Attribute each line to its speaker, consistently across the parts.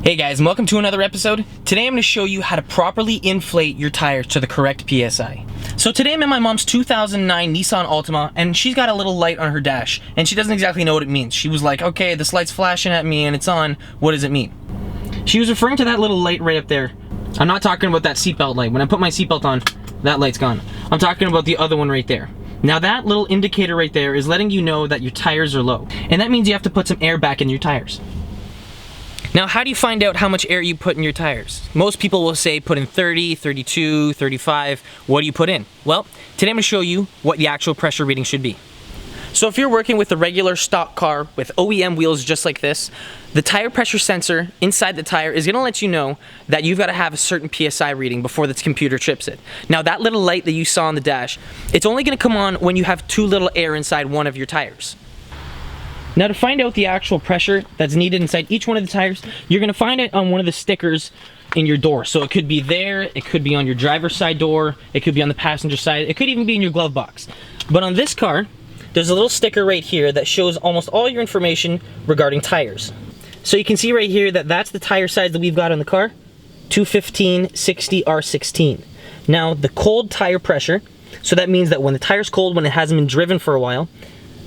Speaker 1: Hey guys, and welcome to another episode. Today I'm going to show you how to properly inflate your tires to the correct PSI. So today I'm in my mom's 2009 Nissan Altima, and she's got a little light on her dash, and she doesn't exactly know what it means. She was like, okay, this light's flashing at me and it's on, what does it mean? She was referring to that little light right up there. I'm not talking about that seatbelt light. When I put my seatbelt on, that light's gone. I'm talking about the other one right there. Now that little indicator right there is letting you know that your tires are low, and that means you have to put some air back in your tires. Now, how do you find out how much air you put in your tires? Most people will say put in 30, 32, 35. What do you put in? Well, today I'm going to show you what the actual pressure reading should be. So if you're working with a regular stock car with OEM wheels just like this, the tire pressure sensor inside the tire is going to let you know that you've got to have a certain PSI reading before the computer trips it. Now that little light that you saw on the dash, it's only going to come on when you have too little air inside one of your tires. Now to find out the actual pressure that's needed inside each one of the tires, you're going to find it on one of the stickers in your door. So it could be there, it could be on your driver's side door, it could be on the passenger side, it could even be in your glove box. But on this car, there's a little sticker right here that shows almost all your information regarding tires. So you can see right here that that's the tire size that we've got on the car, 215/60R16. Now the cold tire pressure, so that means that when the tire's cold, when it hasn't been driven for a while,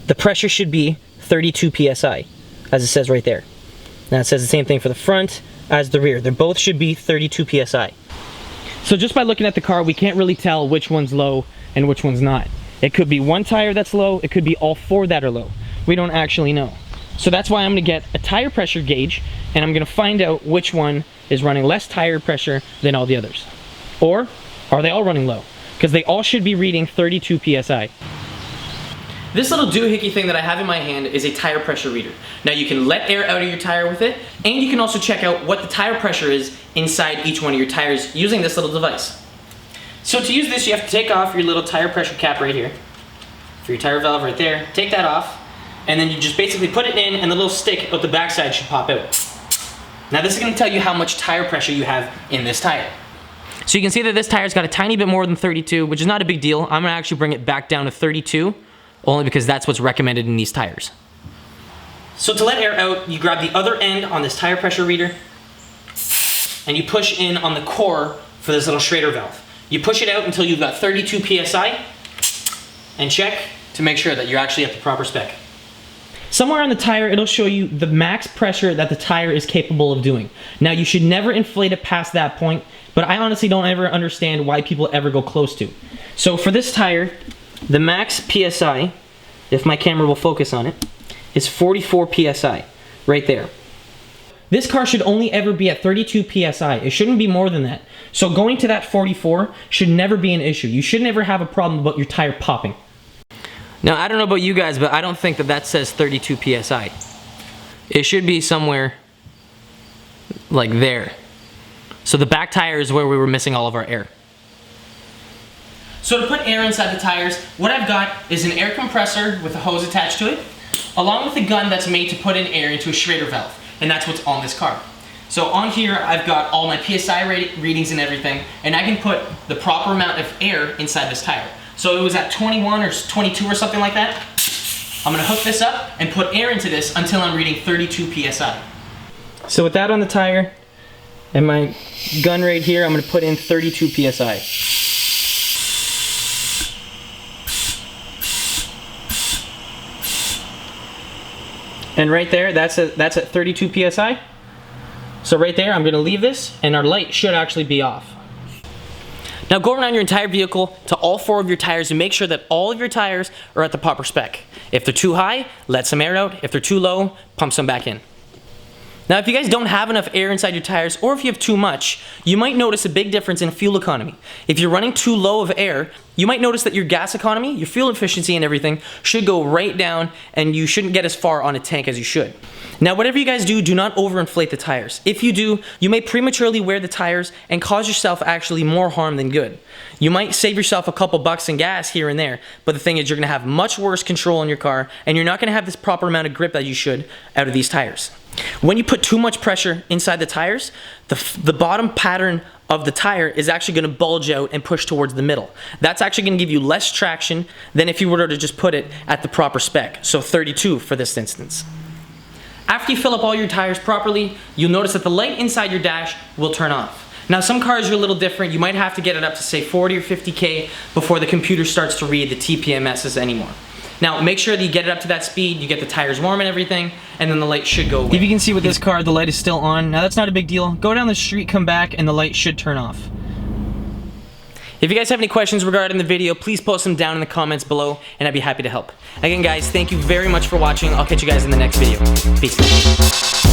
Speaker 1: the pressure should be 32 PSI, as it says right there. Now it says the same thing for the front as the rear. They both should be 32 PSI. So just by looking at the car, we can't really tell which one's low and which one's not. It could be one tire that's low, it could be all four that are low. We don't actually know. So that's why I'm going to get a tire pressure gauge, and I'm going to find out which one is running less tire pressure than all the others. Or are they all running low? Because they all should be reading 32 PSI. This little doohickey thing that I have in my hand is a tire pressure reader. Now you can let air out of your tire with it, and you can also check out what the tire pressure is inside each one of your tires using this little device. So to use this, you have to take off your little tire pressure cap right here, for your tire valve right there. Take that off, and then you just basically put it in, and the little stick at the backside should pop out. Now this is going to tell you how much tire pressure you have in this tire. So you can see that this tire's got a tiny bit more than 32, which is not a big deal. I'm going to actually bring it back down to 32. Only because that's what's recommended in these tires. So to let air out, you grab the other end on this tire pressure reader, and you push in on the core for this little Schrader valve. You push it out until you've got 32 PSI, and check to make sure that you're actually at the proper spec. Somewhere on the tire, it'll show you the max pressure that the tire is capable of doing. Now you should never inflate it past that point, but I honestly don't ever understand why people ever go close to. So for this tire, the max PSI, if my camera will focus on it, is 44 PSI, right there. This car should only ever be at 32 PSI. It shouldn't be more than that. So going to that 44 should never be an issue. You should never have a problem about your tire popping. Now, I don't know about you guys, but I don't think that that says 32 PSI. It should be somewhere like there. So the back tire is where we were missing all of our air. So to put air inside the tires, what I've got is an air compressor with a hose attached to it, along with a gun that's made to put in air into a Schrader valve, and that's what's on this car. So on here, I've got all my PSI readings and everything, and I can put the proper amount of air inside this tire. So it was at 21 or 22 or something like that. I'm gonna hook this up and put air into this until I'm reading 32 PSI. So with that on the tire, and my gun right here, I'm gonna put in 32 PSI. And right there, that's at 32 PSI. So right there, I'm gonna leave this, and our light should actually be off. Now go around your entire vehicle to all four of your tires and make sure that all of your tires are at the proper spec. If they're too high, let some air out. If they're too low, pump some back in. Now if you guys don't have enough air inside your tires, or if you have too much, you might notice a big difference in fuel economy. If you're running too low of air, you might notice that your gas economy, your fuel efficiency and everything should go right down, and you shouldn't get as far on a tank as you should. Now whatever you guys do not overinflate the tires. If you do, you may prematurely wear the tires and cause yourself actually more harm than good. You might save yourself a couple bucks in gas here and there, but the thing is you're gonna have much worse control on your car, and you're not gonna have this proper amount of grip that you should out of these tires. When you put too much pressure inside the tires, the bottom pattern of the tire is actually going to bulge out and push towards the middle. That's actually going to give you less traction than if you were to just put it at the proper spec, so 32 for this instance. After you fill up all your tires properly, you'll notice that the light inside your dash will turn off. Now some cars are a little different. You might have to get it up to say 40 or 50K before the computer starts to read the TPMSs anymore. Now make sure that you get it up to that speed, you get the tires warm and everything, and then the light should go away. If you can see with this car, the light is still on. Now that's not a big deal. Go down the street, come back, and the light should turn off. If you guys have any questions regarding the video, please post them down in the comments below, and I'd be happy to help. Again guys, thank you very much for watching. I'll catch you guys in the next video. Peace.